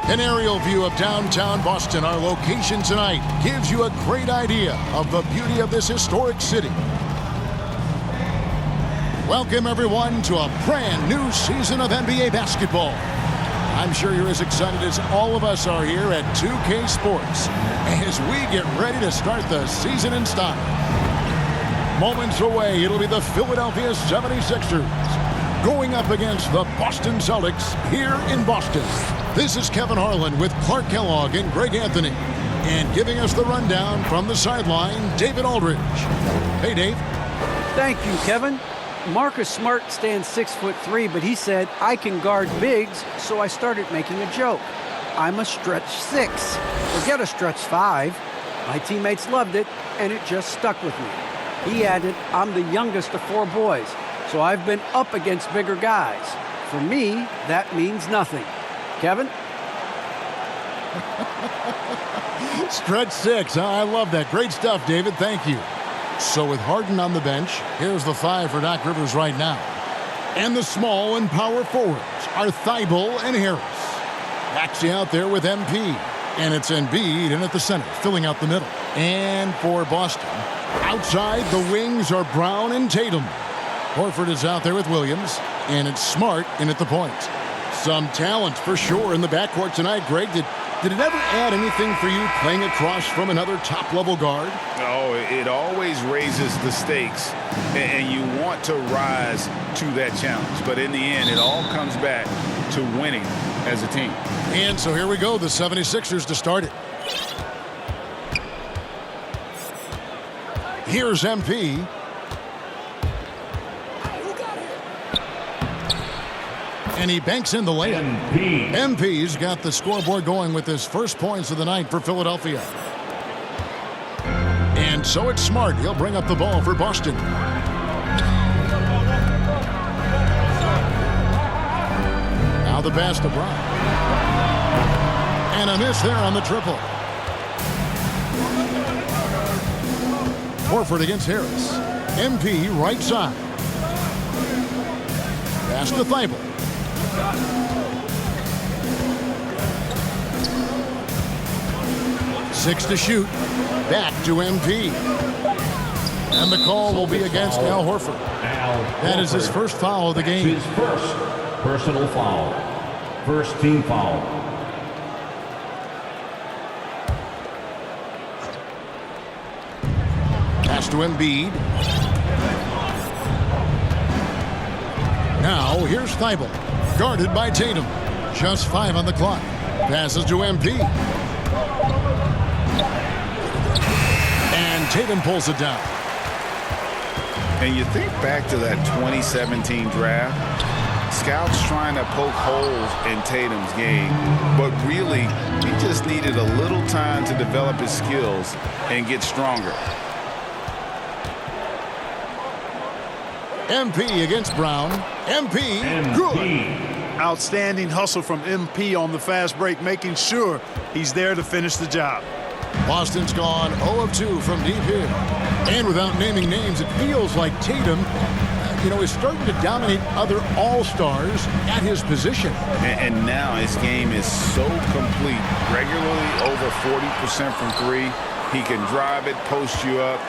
An aerial view of downtown Boston, our location tonight, gives you a great idea of the beauty of this historic city. Welcome, everyone, to a brand new season of NBA basketball. I'm sure you're as excited as all of us are here at 2K Sports as we get ready to start the season in style. Moments away, it'll be the Philadelphia 76ers going up against the Boston Celtics here in Boston. This is Kevin Harlan with Clark Kellogg and Greg Anthony. And giving us the rundown from the sideline, David Aldridge. Hey, Dave. Thank you, Kevin. Marcus Smart stands 6'3", but he said, I can guard bigs, so I started making a joke. I'm a stretch 6. Forget a stretch 5. My teammates loved it, and it just stuck with me. He added, I'm the youngest of 4 boys, so I've been up against bigger guys. For me, that means nothing. Kevin? Stretch 6, huh? I love that. Great stuff, David. Thank you. So with Harden on the bench, here's the 5 for Doc Rivers right now. And the small and power forwards are Thibault and Harris. Maxey out there with MP. And it's Embiid in at the center, filling out the middle. And for Boston, outside the wings are Brown and Tatum. Horford is out there with Williams. And it's Smart in at the point. Some talent for sure in the backcourt tonight. Greg, did it ever add anything for you playing across from another top-level guard? Oh, it always raises the stakes, and you want to rise to that challenge. But in the end, it all comes back to winning as a team. And so here we go, the 76ers to start it. Here's MP. And he banks in the layup. MP's got the scoreboard going with his first points of the night for Philadelphia. And so it's Smart. He'll bring up the ball for Boston. Now the pass to Brown. And a miss there on the triple. Horford against Harris. MP right side. Pass to Thibault. 6 to shoot. Back to MP. And the call will be against Al Horford. That is his first foul of the game. His first personal foul. First team foul. Pass to Embiid. Now here's Thibault. Guarded by Tatum. Just 5 on the clock. Passes to MP. And Tatum pulls it down. And you think back to that 2017 draft, scouts trying to poke holes in Tatum's game, but really he just needed a little time to develop his skills and get stronger. MP against Brown. MP, good. Outstanding hustle from MP on the fast break, making sure he's there to finish the job. Boston's gone 0 of 2 from deep here. And without naming names, it feels like Tatum, is starting to dominate other all-stars at his position. And now his game is so complete. Regularly over 40% from 3. He can drive it, post you up.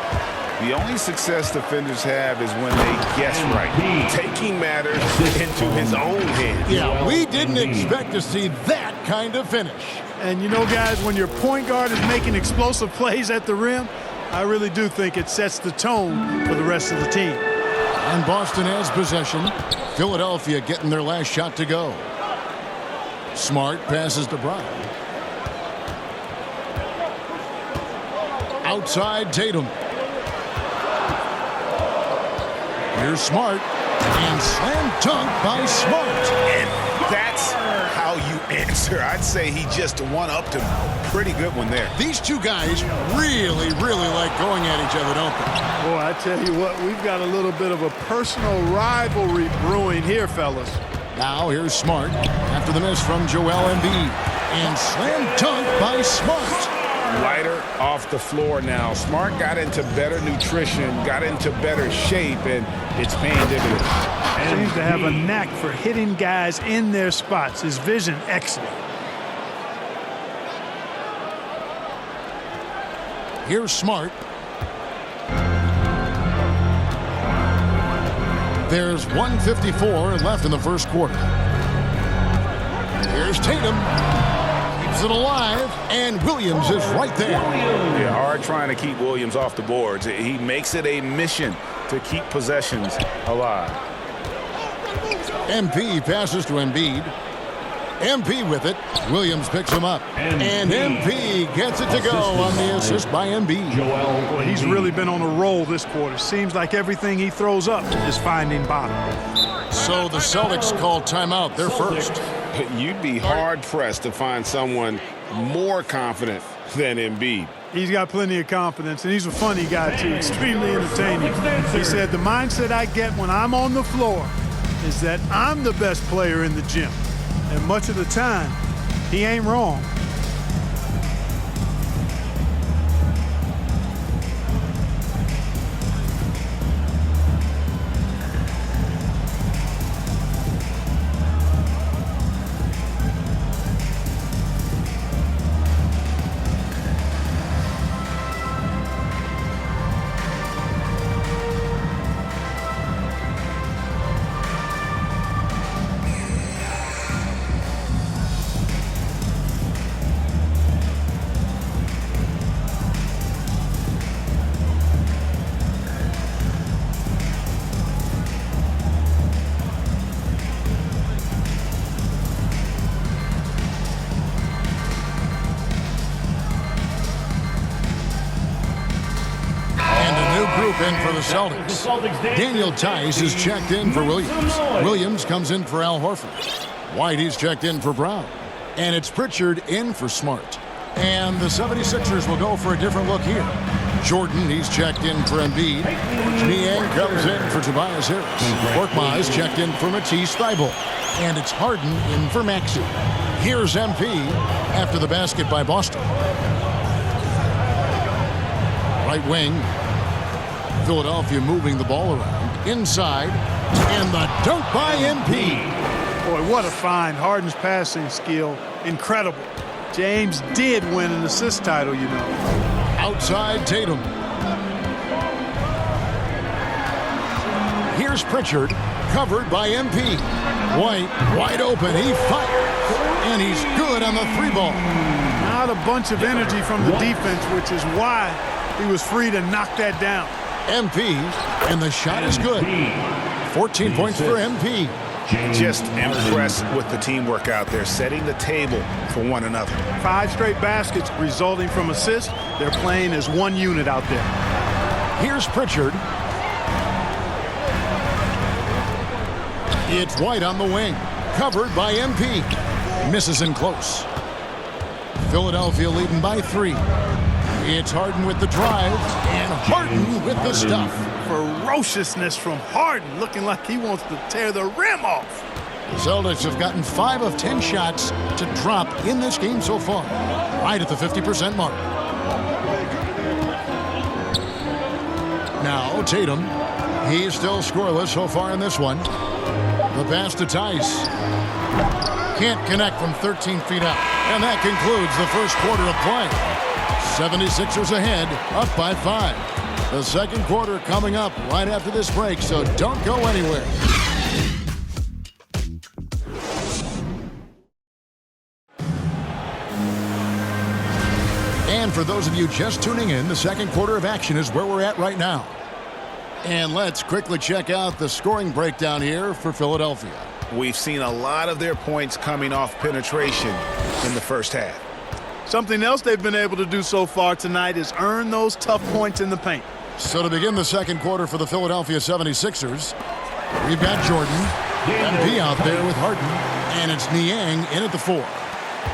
The only success defenders have is when they guess right, taking matters into his own hands. Yeah, we didn't expect to see that kind of finish. And guys, when your point guard is making explosive plays at the rim, I really do think it sets the tone for the rest of the team. And Boston has possession. Philadelphia getting their last shot to go. Smart passes to Brown. Outside Tatum. Here's Smart, and slam dunk by Smart. And that's how you answer. I'd say he just one-upped him. Pretty good one there. These two guys really like going at each other, don't they? Boy, I tell you what, we've got a little bit of a personal rivalry brewing here, fellas. Now here's Smart after the miss from Joel Embiid. And slam dunk by Smart. Lighter off the floor now. Smart got into better nutrition, got into better shape, and it's paying dividends. Seems to have a knack for hitting guys in their spots. His vision, excellent. Here's Smart. There's 1:54 left in the first quarter. Here's Tatum. Keeps it alive, and Williams is right there. Yeah, hard trying to keep Williams off the boards. He makes it a mission to keep possessions alive. MP passes to Embiid. MP with it. Williams picks him up. And MP gets it to go on the assist by Embiid. Well, he's really been on a roll this quarter. Seems like everything he throws up is finding bottom. So the Celtics call timeout. They're first. You'd be hard-pressed to find someone more confident than Embiid. He's got plenty of confidence, and he's a funny guy, too. Extremely entertaining. He said, the mindset I get when I'm on the floor is that I'm the best player in the gym. And much of the time, he ain't wrong. In for the Celtics. Daniel Tice is checked in for Williams. Williams comes in for Al Horford. White is checked in for Brown. And it's Pritchard in for Smart. And the 76ers will go for a different look here. Jordan, he's checked in for Embiid. Niang comes in for Tobias Harris. Korkmaz is checked in for Matisse Thybulle. And it's Harden in for Maxey. Here's MP after the basket by Boston. Right wing. Philadelphia moving the ball around. Inside. And the dunk by MP. Boy, what a find. Harden's passing skill. Incredible. James did win an assist title, you know. Outside Tatum. Here's Pritchard. Covered by MP. White wide open. He fires. And he's good on the three ball. Not a bunch of energy from the defense, which is why he was free to knock that down. MP, and the shot is good. 14 points for MP. Just impressed with the teamwork out there, setting the table for one another. 5 straight baskets resulting from assists. They're playing as one unit out there. Here's Pritchard. It's White on the wing. Covered by MP. Misses in close. Philadelphia leading by 3. It's Harden with the drive, and Harden with the stuff. Ferociousness from Harden, looking like he wants to tear the rim off. The Celtics have gotten 5 of 10 shots to drop in this game so far, right at the 50% mark. Now Tatum, he's still scoreless so far in this one. The pass to Tice. Can't connect from 13 feet out. And that concludes the first quarter of play. 76ers ahead, up by 5. The second quarter coming up right after this break, so don't go anywhere. And for those of you just tuning in, the second quarter of action is where we're at right now. And let's quickly check out the scoring breakdown here for Philadelphia. We've seen a lot of their points coming off penetration in the first half. Something else they've been able to do so far tonight is earn those tough points in the paint. So to begin the second quarter for the Philadelphia 76ers, we've got Jordan, MP out there with Harden, and it's Niang in at the 4.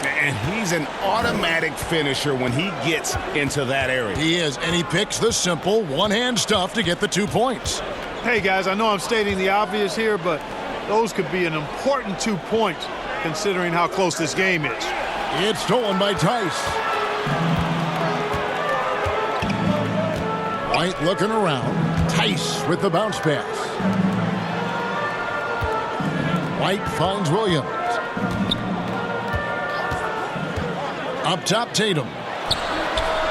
And he's an automatic finisher when he gets into that area. He is, and he picks the simple one-hand stuff to get the 2 points. Hey, guys, I know I'm stating the obvious here, but those could be an important 2 points considering how close this game is. It's stolen by Tice. White looking around. Tice with the bounce pass. White finds Williams. Up top, Tatum.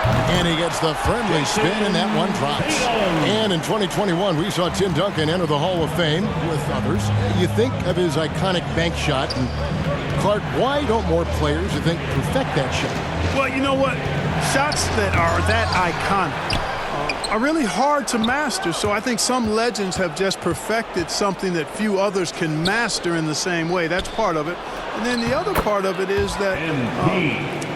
And he gets the friendly spin, and that one drops. And in 2021, we saw Tim Duncan enter the Hall of Fame with others. You think of his iconic bank shot, and Clark, why don't more players, you think, perfect that shot? Well, you know what? Shots that are that iconic are really hard to master, so I think some legends have just perfected something that few others can master in the same way. That's part of it. And then the other part of it is that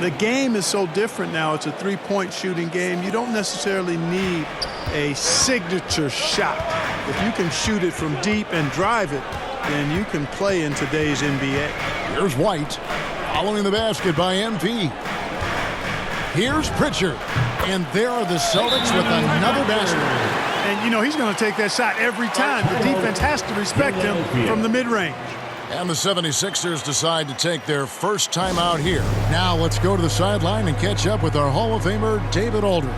the game is so different now. It's a three-point shooting game. You don't necessarily need a signature shot. If you can shoot it from deep and drive it, then you can play in today's NBA. Here's White, following the basket by MP. Here's Pritchard, and there are the Celtics with another basket. And, you know, he's going to take that shot every time. The defense has to respect him from the mid-range. And the 76ers decide to take their first time out here. Now let's go to the sideline and catch up with our Hall of Famer, David Aldridge.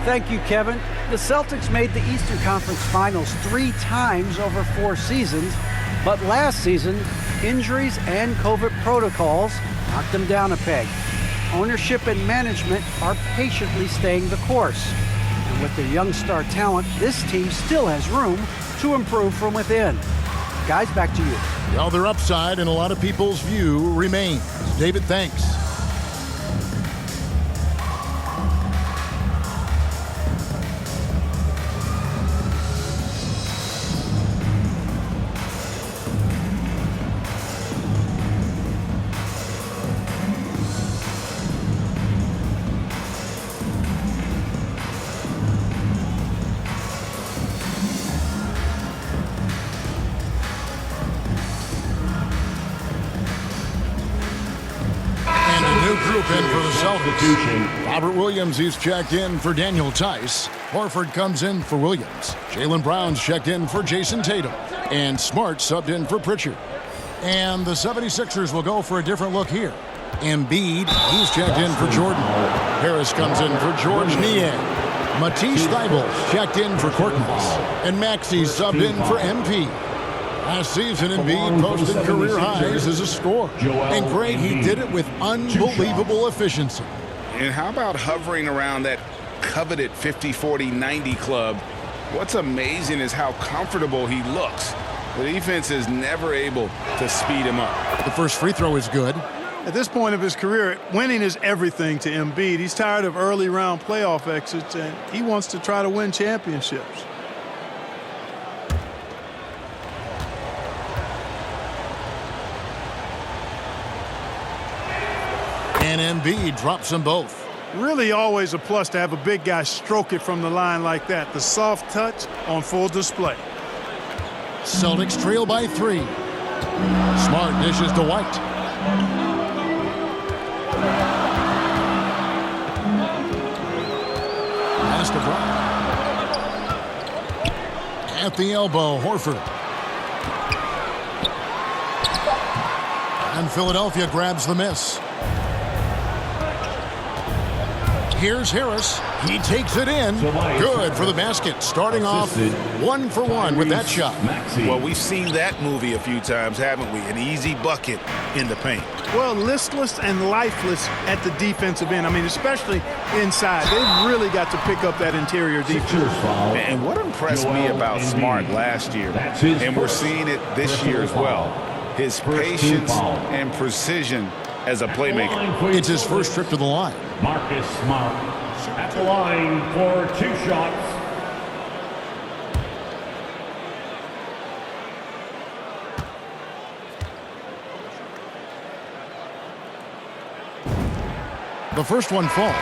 Thank you, Kevin. The Celtics made the Eastern Conference Finals 3 times over 4 seasons, but last season, injuries and COVID protocols knocked them down a peg. Ownership and management are patiently staying the course. And with their young star talent, this team still has room to improve from within. Guys, back to you. Well, their upside in a lot of people's view remains. David, thanks. Group in for the Celtics. Robert Williams, he's checked in for Daniel Tice. Horford comes in for Williams. Jaylen Brown's checked in for Jason Tatum. And Smart subbed in for Pritchard. And the 76ers will go for a different look here. Embiid, he's checked in for Jordan. Harris comes in for George Niang. Matisse Thybulle checked in for Korkmaz. And Maxey subbed in for MP. Last season, Embiid posted career highs as a scorer. And great, he did it with unbelievable efficiency. And how about hovering around that coveted 50-40-90 club? What's amazing is how comfortable he looks. The defense is never able to speed him up. The first free throw is good. At this point of his career, winning is everything to Embiid. He's tired of early round playoff exits, and he wants to try to win championships. And Embiid drops them both. Really always a plus to have a big guy stroke it from the line like that. The soft touch on full display. Celtics trail by 3. Smart dishes to White. Pass to Brown. At the elbow, Horford. And Philadelphia grabs the miss. Here's Harris. He takes it in. Good for the basket. Starting off 1 for 1 with that shot. Well, we've seen that movie a few times, haven't we? An easy bucket in the paint. Well, listless and lifeless at the defensive end. I mean, especially inside. They've really got to pick up that interior defense. And what impressed me about Smart last year, and we're seeing it this year as well, his patience and precision as a playmaker. It's his first trip to the line. Marcus Smart at the line for 2 shots. The first one falls,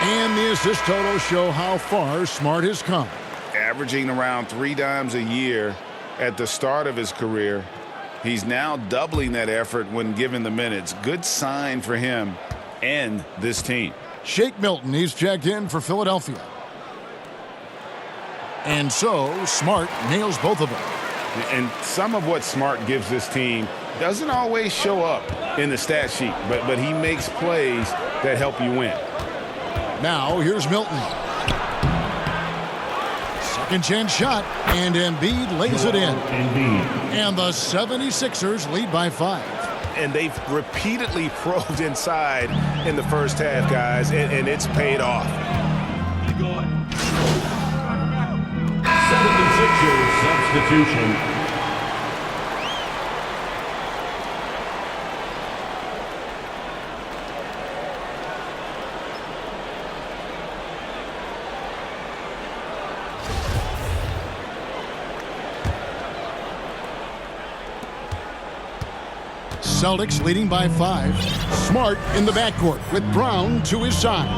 and the assist totals show how far Smart has come. Averaging around 3 dimes a year at the start of his career. He's now doubling that effort when given the minutes. Good sign for him and this team. Shake Milton, he's checked in for Philadelphia. And so, Smart nails both of them. And some of what Smart gives this team doesn't always show up in the stat sheet, but he makes plays that help you win. Now, here's Milton. Second chance shot, and Embiid lays it in. And the 76ers lead by 5. And they've repeatedly probed inside in the first half, guys, and it's paid off. 76ers substitution. Celtics leading by 5. Smart in the backcourt with Brown to his side.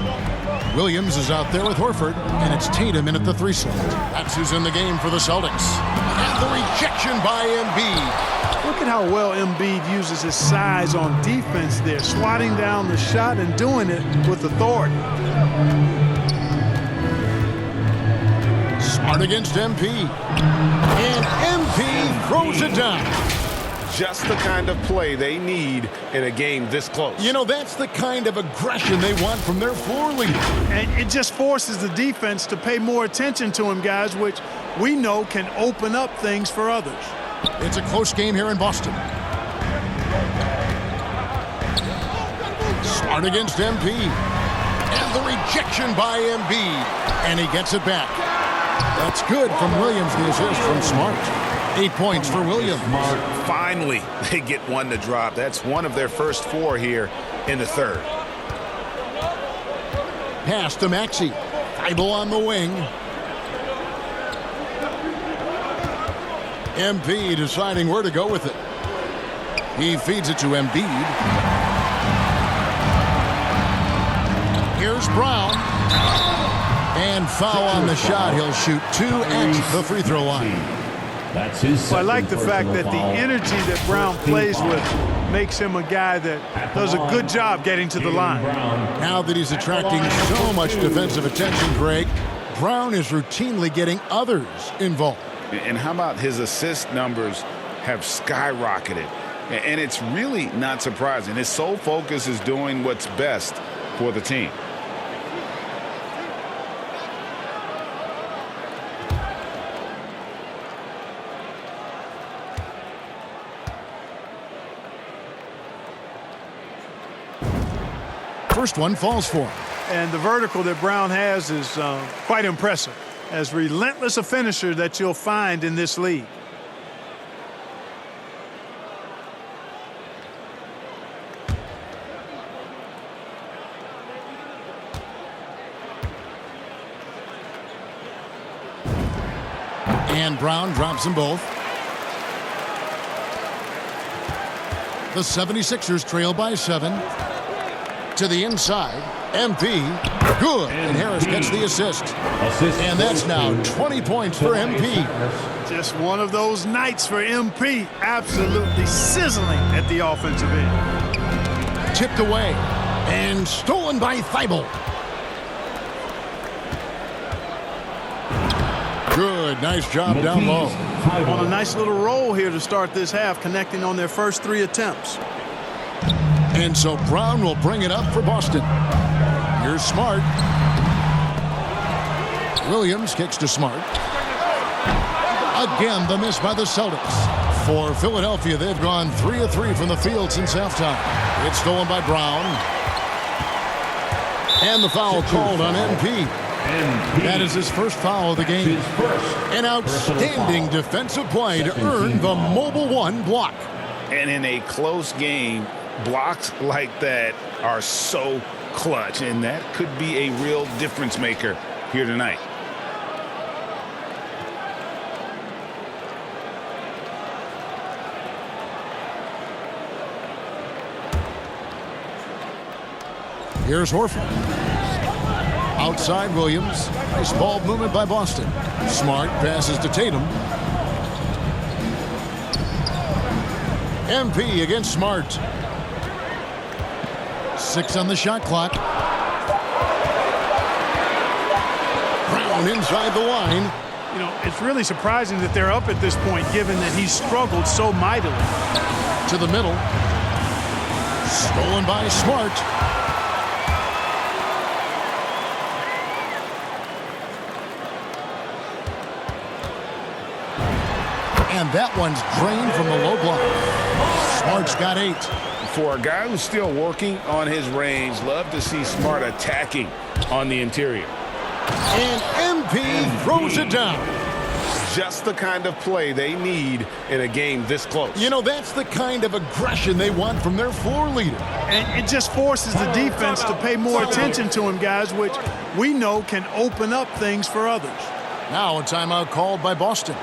Williams is out there with Horford, and it's Tatum in at the 3 slot. That's who's in the game for the Celtics. And the rejection by Embiid. Look at how well Embiid uses his size on defense there, swatting down the shot and doing it with authority. Smart against MP. And MP throws it down. Just the kind of play they need in a game this close. You know, that's the kind of aggression they want from their floor leader. And it just forces the defense to pay more attention to him, guys, which we know can open up things for others. It's a close game here in Boston. Smart against MP. And the rejection by Embiid. And he gets it back. That's good from Williams, the assist from Smart. 8 points for Williams. Finally, they get one to drop. That's one of their first 4 here in the third. Pass to Maxey. Thibault on the wing. MP deciding where to go with it. He feeds it to Embiid. Here's Brown. And foul on the shot. He'll shoot 2 at the free throw line. That's his I like the fact that the energy that Brown plays with makes him a guy that does a good job getting to the line. Now that he's attracting so much defensive attention, Greg, Brown is routinely getting others involved. And how about his assist numbers have skyrocketed? And it's really not surprising. His sole focus is doing what's best for the team. First one falls for him. And the vertical that Brown has is quite impressive. As relentless a finisher that you'll find in this league. And Brown drops them both. The 76ers trail by 7. To the inside. MP. Good. And Harris gets the assist. And that's now 20 points for MP. Just one of those nights for MP. Absolutely sizzling at the offensive end. Tipped away. And stolen by Thibault. Good. Nice job down low. On a nice little roll here to start this half, connecting on their first 3 attempts. And so Brown will bring it up for Boston. Here's Smart. Williams kicks to Smart. Again, the miss by the Celtics. For Philadelphia, they've gone 3 of 3 from the field since halftime. It's stolen by Brown. And the foul called on MP. That is his first foul of the game. An outstanding defensive play to earn the Mobile 1 block. And in a close game, blocks like that are so clutch, and that could be a real difference maker here tonight. Here's Horford. Outside Williams. Nice ball movement by Boston. Smart passes to Tatum. MP against Smart. 6 on the shot clock. Brown inside the line. You know, it's really surprising that they're up at this point, given that he's struggled so mightily. To the middle. Stolen by Smart. And that one's drained from the low block. Smart's got 8. For a guy who's still working on his range, love to see Smart attacking on the interior. And MP throws it down. Just the kind of play they need in a game this close. You know, that's the kind of aggression they want from their floor leader. And it just forces the defense to pay more attention to him, guys, which we know can open up things for others. Now a timeout called by Boston.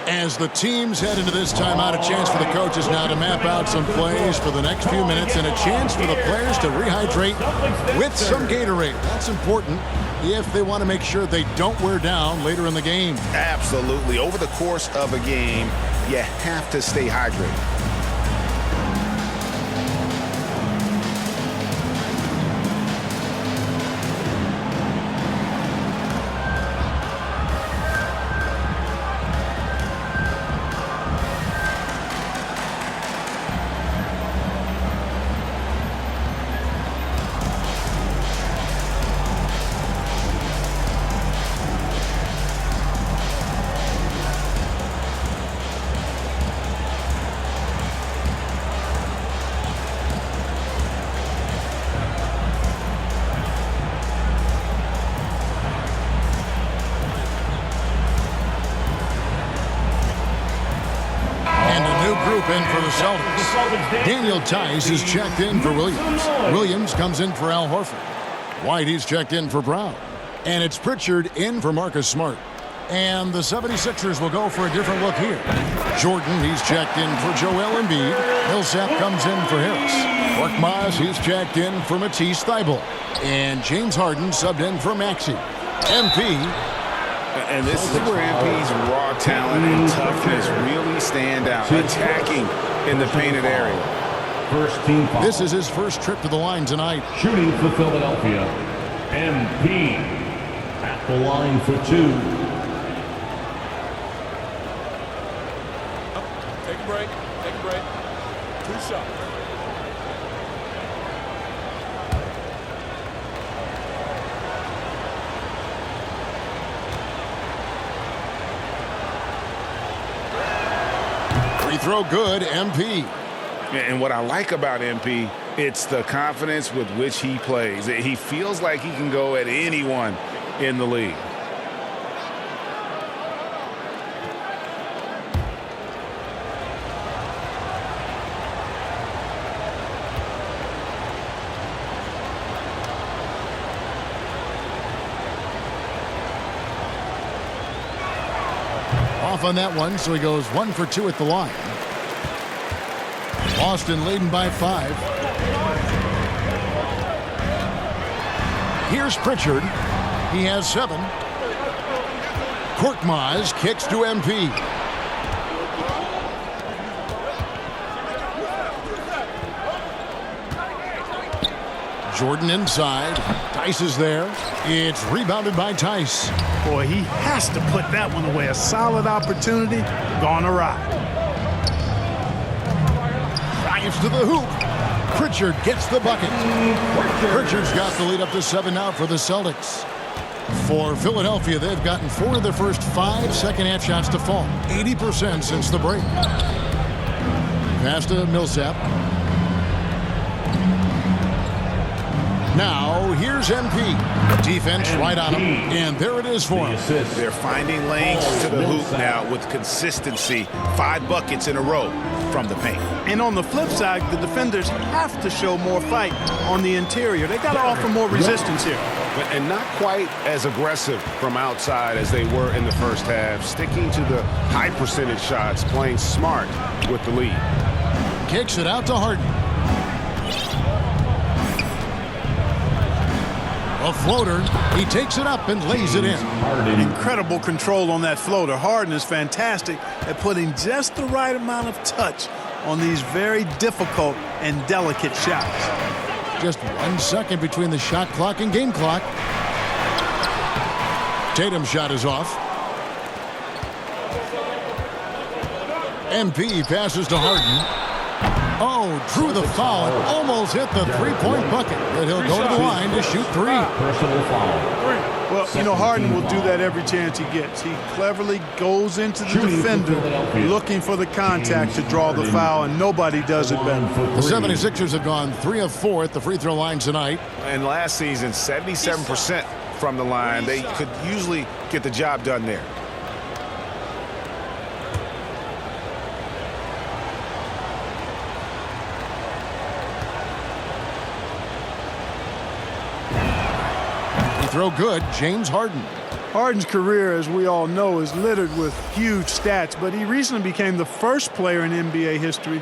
As the teams head into this timeout, a chance for the coaches now to map out some plays for the next few minutes and a chance for the players to rehydrate with some Gatorade. That's important if they want to make sure they don't wear down later in the game. Absolutely. Over the course of a game, you have to stay hydrated. In for the Celtics. Daniel Tice is checked in for Williams. Williams comes in for Al Horford. White, he's checked in for Brown. And it's Pritchard in for Marcus Smart. And the 76ers will go for a different look here. Jordan, he's checked in for Joel Embiid. Millsap comes in for Harris. Korkmaz, he's checked in for Matisse Thybulle. And James Harden subbed in for Maxey. MP. And this is where MP's raw talent and toughness really stand out, attacking in the painted area. First team foul. This is his first trip to the line tonight. Shooting for Philadelphia, MP at the line for 2. Take a break. Take a break. 2 shots. Free throw good, MP. And what I like about MP, it's the confidence with which he plays. He feels like he can go at anyone in the league. Off on that one, so he goes 1 for 2 at the line. Boston leading by 5. Here's Pritchard. He has 7. Korkmaz kicks to MP. Jordan inside. Tice is there. It's rebounded by Tice. Boy, he has to put that one away. A solid opportunity gone awry. Drives to the hoop. Pritchard gets the bucket. Pritchard's got the lead up to 7 now for the Celtics. For Philadelphia, they've gotten 4 of their first 5 second-half shots to fall. 80% since the break. Pass to Millsap. Now, here's MP. Defense right on him, and there it is for him. They're finding lanes to the hoop now with consistency. 5 buckets in a row from the paint. And on the flip side, the defenders have to show more fight on the interior. They got to offer more resistance here. And not quite as aggressive from outside as they were in the first half. Sticking to the high percentage shots, playing smart with the lead. Kicks it out to Harden. A floater. He takes it up and lays it in. Incredible control on that floater. Harden is fantastic at putting just the right amount of touch on these very difficult and delicate shots. Just 1 second between the shot clock and game clock. Tatum's shot is off. MP passes to Harden. Oh, drew the foul and almost hit the three-point bucket. But he'll go to the line to shoot three. Personal foul. Well, you know, Harden will do that every chance he gets. He cleverly goes into the defender looking for the contact to draw the foul, and nobody does it better. The 76ers have gone 3 of 4 at the free throw line tonight. And last season, 77% from the line. They could usually get the job done there. Throw good, James Harden. Harden's career, as we all know, is littered with huge stats, but he recently became the first player in NBA history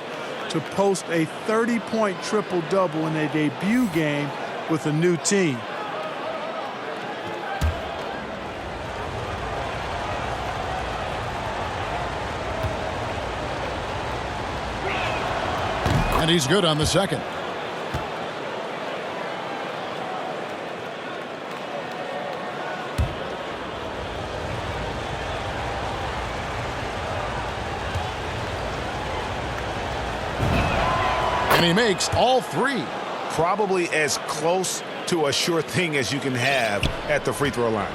to post a 30-point triple-double in a debut game with a new team. And he's good on the second. And he makes all three. Probably as close to a sure thing as you can have at the free throw line.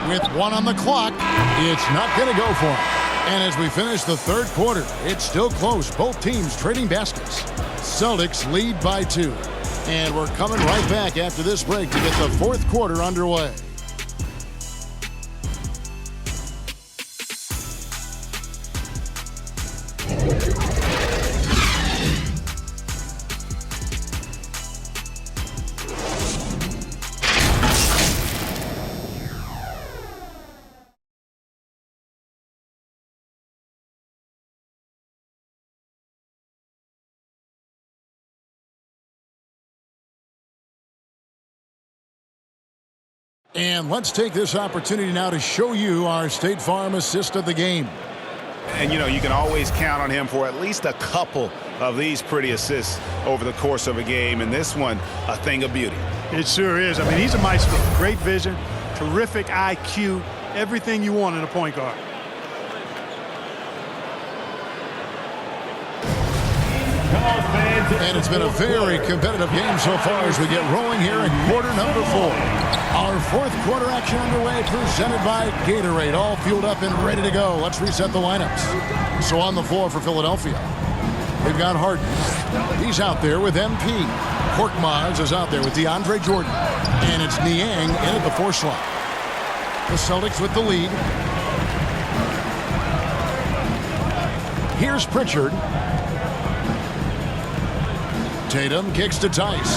With 1 on the clock, it's not going to go for him. And as we finish the third quarter, it's still close. Both teams trading baskets. Celtics lead by 2. And we're coming right back after this break to get the fourth quarter underway. And let's take this opportunity now to show you our State Farm assist of the game. And, you know, you can always count on him for at least a couple of these pretty assists over the course of a game. And this one, a thing of beauty. It sure is. I mean, he's a maestro. Great vision, terrific IQ, everything you want in a point guard. And it's been a very competitive game so far as we get rolling here in quarter number 4. Our fourth quarter action underway, presented by Gatorade, all fueled up and ready to go. Let's reset the lineups. So on the floor for Philadelphia, we've got Harden. He's out there with MP. Korkmaz is out there with DeAndre Jordan. And it's Niang in at the 4 slot. The Celtics with the lead. Here's Pritchard. Tatum kicks to Tice.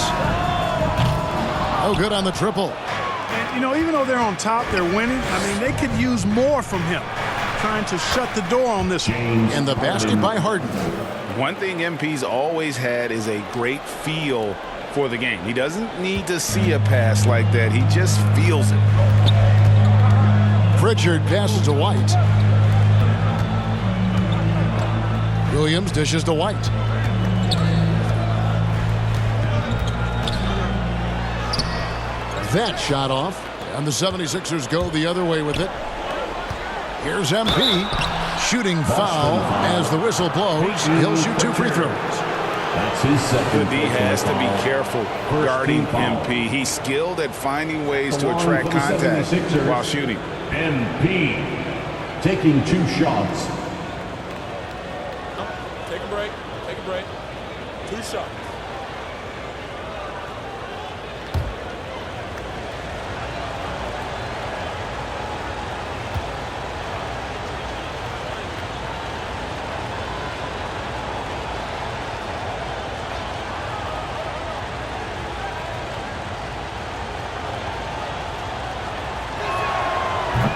Oh, good on the triple. And, you know, even though they're on top, they're winning. I mean, they could use more from him, trying to shut the door on this one. And the basket by Harden. One thing MP's always had is a great feel for the game. He doesn't need to see a pass like that. He just feels it. Pritchard passes to White. Williams dishes to White. That shot off, and the 76ers go the other way with it. Here's MP. Shooting foul as the whistle blows. He'll shoot 2 free throws. That's his second. He has to be careful guarding MP. He's skilled at finding ways to attract contact while shooting. MP taking 2 shots. Take a break. Take a break. 2 shots.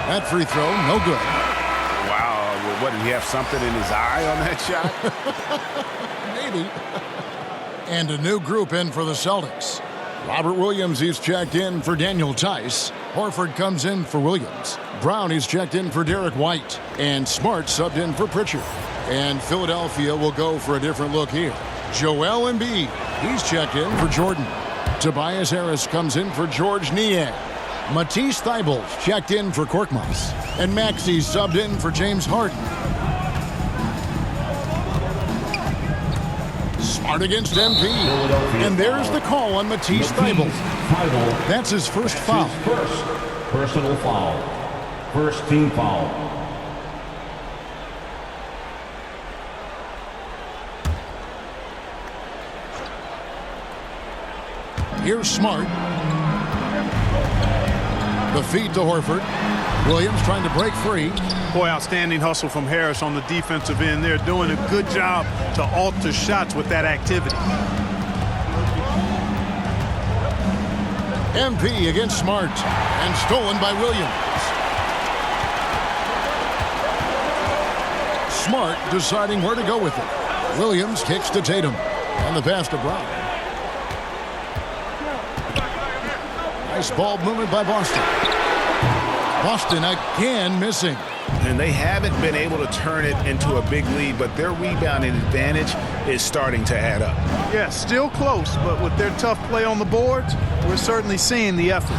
That free throw, no good. Wow, what, did he have something in his eye on that shot? Maybe. And a new group in for the Celtics. Robert Williams, he's checked in for Daniel Tice. Horford comes in for Williams. Brown, he's checked in for Derek White. And Smart subbed in for Pritchard. And Philadelphia will go for a different look here. Joel Embiid, he's checked in for Jordan. Tobias Harris comes in for George Niang. Matisse Thybulls checked in for Korkmaz. And Maxey subbed in for James Harden. Smart against MP. And there's the call on Matisse Thybulle. That's his first foul. First personal foul. First team foul. Here's Smart. The feed to Horford. Williams trying to break free. Boy, outstanding hustle from Harris on the defensive end. They're doing a good job to alter shots with that activity. MP against Smart. And stolen by Williams. Smart deciding where to go with it. Williams kicks to Tatum. And the pass to Brown. Nice ball movement by Boston. Boston again missing. And they haven't been able to turn it into a big lead, but their rebounding advantage is starting to add up. Yeah, still close, but with their tough play on the boards, we're certainly seeing the effort.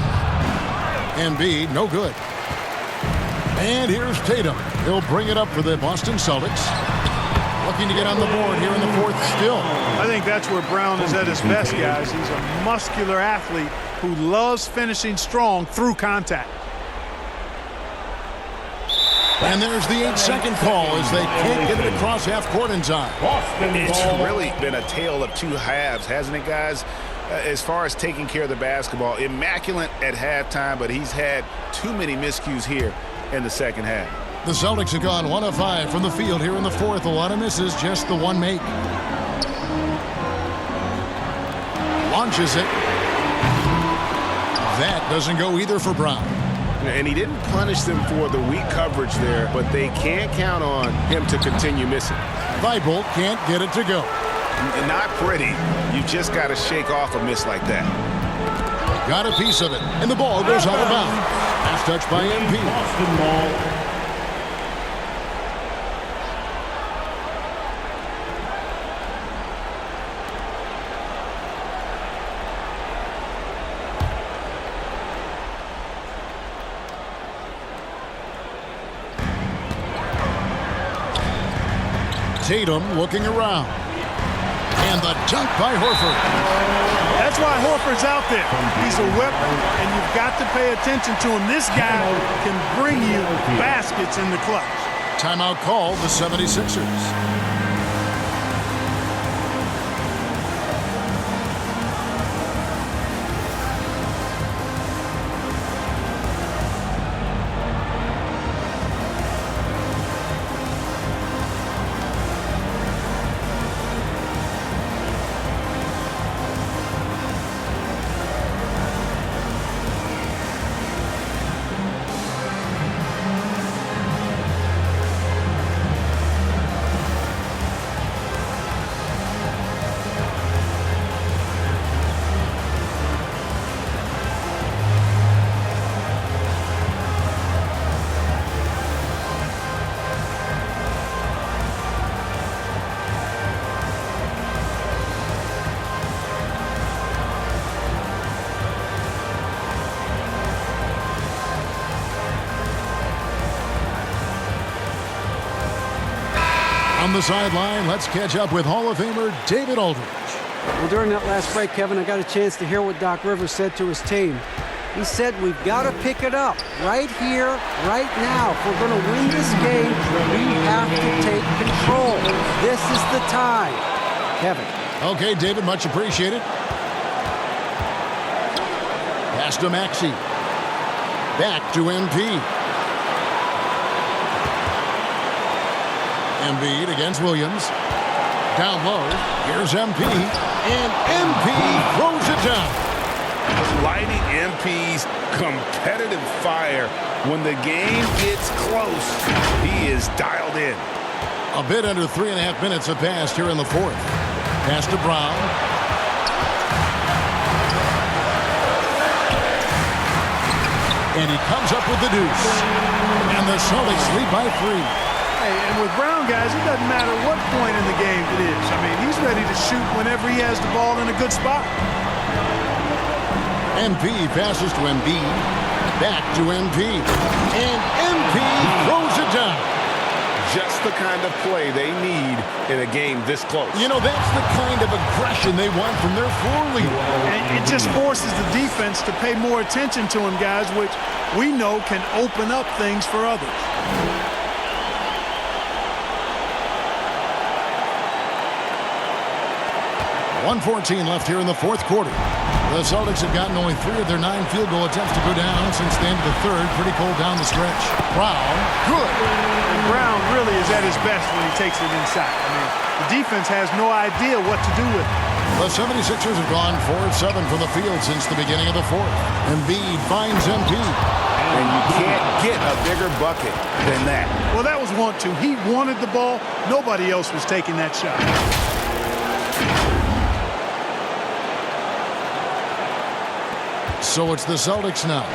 Embiid, no good. And here's Tatum. He'll bring it up for the Boston Celtics. Looking to get on the board here in the fourth still. I think that's where Brown is at his best, guys. He's a muscular athlete who loves finishing strong through contact. And there's the 8-second call as they can't get it across half court in time. It's really been a tale of two halves, hasn't it, guys? As far as taking care of the basketball, immaculate at halftime, but he's had too many miscues here in the second half. The Celtics have gone 1 of 5 from the field here in the fourth. A lot of misses, just the one make. Launches it. That doesn't go either for Brown. And he didn't punish them for the weak coverage there, but they can't count on him to continue missing. Thybulle can't get it to go. Not pretty. You just got to shake off a miss like that. Got a piece of it, and the ball goes out of bounds. Last touch by MP. Boston ball. Tatum looking around. And the dunk by Horford. That's why Horford's out there. He's a weapon, and you've got to pay attention to him. This guy can bring you baskets in the clutch. Timeout called the 76ers. On the sideline, let's catch up with Hall of Famer David Aldridge. Well, during that last break, Kevin, I got a chance to hear what Doc Rivers said to his team. He said, we've got to pick it up right here, right now. If we're going to win this game, we have to take control. This is the time. Kevin. Okay, David, much appreciated. Pass to Maxey. Back to MP. Embiid against Williams. Down low. Here's MP. And MP throws it down. Lighting MP's competitive fire. When the game gets close, he is dialed in. A bit under 3.5 minutes have passed here in the fourth. Pass to Brown. And he comes up with the deuce. And the Celtics lead by 3. Hey, and with Brown, guys, it doesn't matter what point in the game it is. I mean, he's ready to shoot whenever he has the ball in a good spot. MP passes to Embiid. Back to MP. And MP throws it down. Just the kind of play they need in a game this close. You know, that's the kind of aggression they want from their floor leader. And it just forces the defense to pay more attention to him, guys, which we know can open up things for others. 1:14 left here in the fourth quarter. The Celtics have gotten only 3 of their 9 field goal attempts to go down since the end of the third. Pretty cold down the stretch. Brown, good. And Brown really is at his best when he takes it inside. I mean, the defense has no idea what to do with it. The 76ers have gone 4 of 7 from the field since the beginning of the fourth. Embiid finds MP. And you can't get a bigger bucket than that. Well, that was 1-2. He wanted the ball. Nobody else was taking that shot. So it's the Celtics now.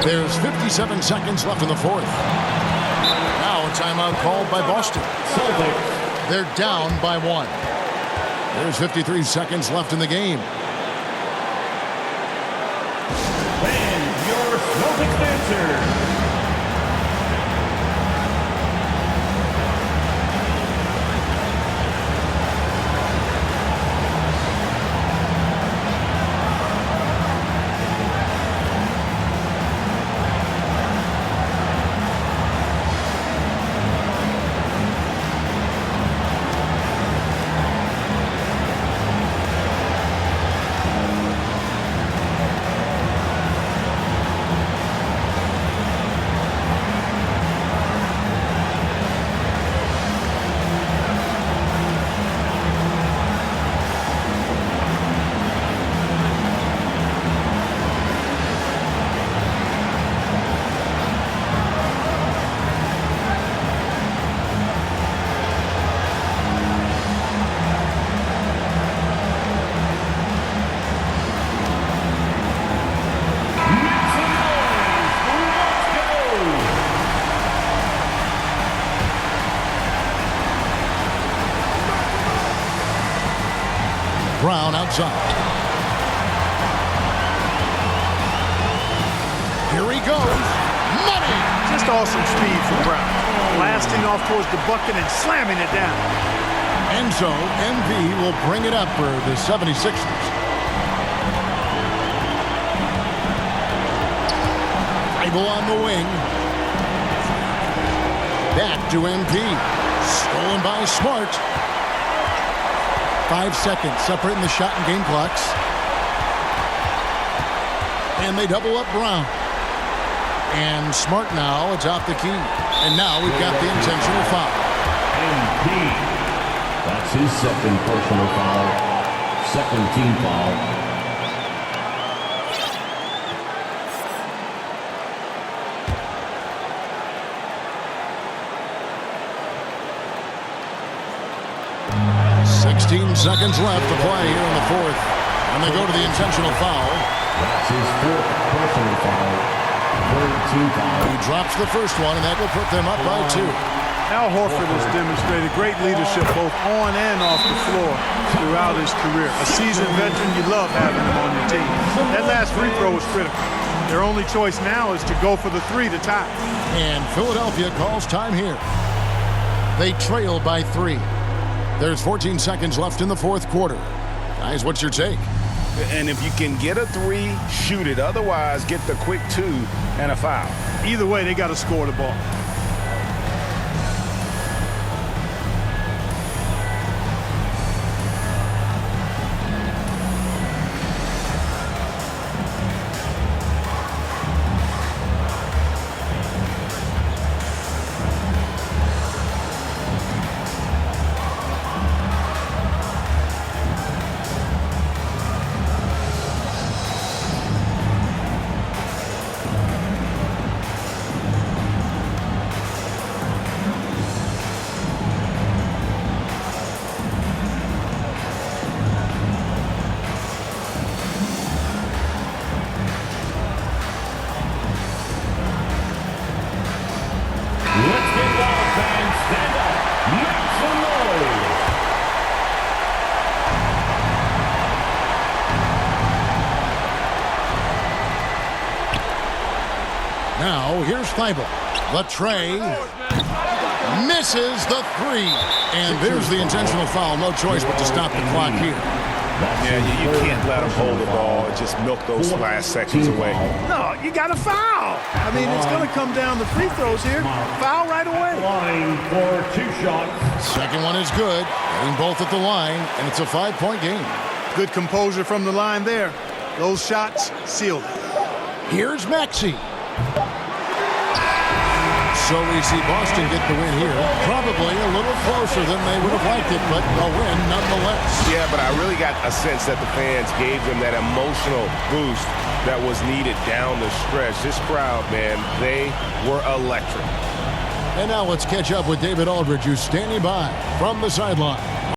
There's 57 seconds left in the fourth. Now a timeout called by Boston. Celtics. They're down by 1. There's 53 seconds left in the game. And your Celtics answer. Brown outside. Here he goes. Money! Just awesome speed from Brown. Blasting off towards the bucket and slamming it down. And so, MV will bring it up for the 76ers. Dribble on the wing. Back to MP. Stolen by Smart. 5 seconds separating the shot and game clocks. And they double up Brown. And Smart now atop the key. And now we've got the intentional foul. MP. That's his second personal foul. Second team foul. Seconds left to play here in the fourth. And they go to the intentional foul. That's his fourth personal foul. Third team foul. He drops the first one, and that will put them up by 2. Al Horford has demonstrated great leadership both on and off the floor throughout his career. A seasoned veteran, you love having him on your team. That last free throw was critical. Their only choice now is to go for the 3 to tie. And Philadelphia calls time here. They trail by 3. There's 14 seconds left in the fourth quarter. Guys, what's your take? And if you can get a 3, shoot it. Otherwise, get the quick 2 and a foul. Either way, they got to score the ball. Thibault. The tray. Misses the three. And there's the intentional foul. No choice but to stop the clock here. Yeah, you can't let him hold the ball and just milk those last seconds away. No, you got to foul. I mean, it's going to come down to free throws here. Foul right away. Line for 2 shots. Second one is good. Getting both at the line, and it's a 5-point game. Good composure from the line there. Those shots sealed it. Here's Maxey. So we see Boston get the win here. Probably a little closer than they would have liked it, but a win nonetheless. Yeah, but I really got a sense that the fans gave them that emotional boost that was needed down the stretch. This crowd, man, they were electric. And now let's catch up with David Aldridge, who's standing by from the sideline.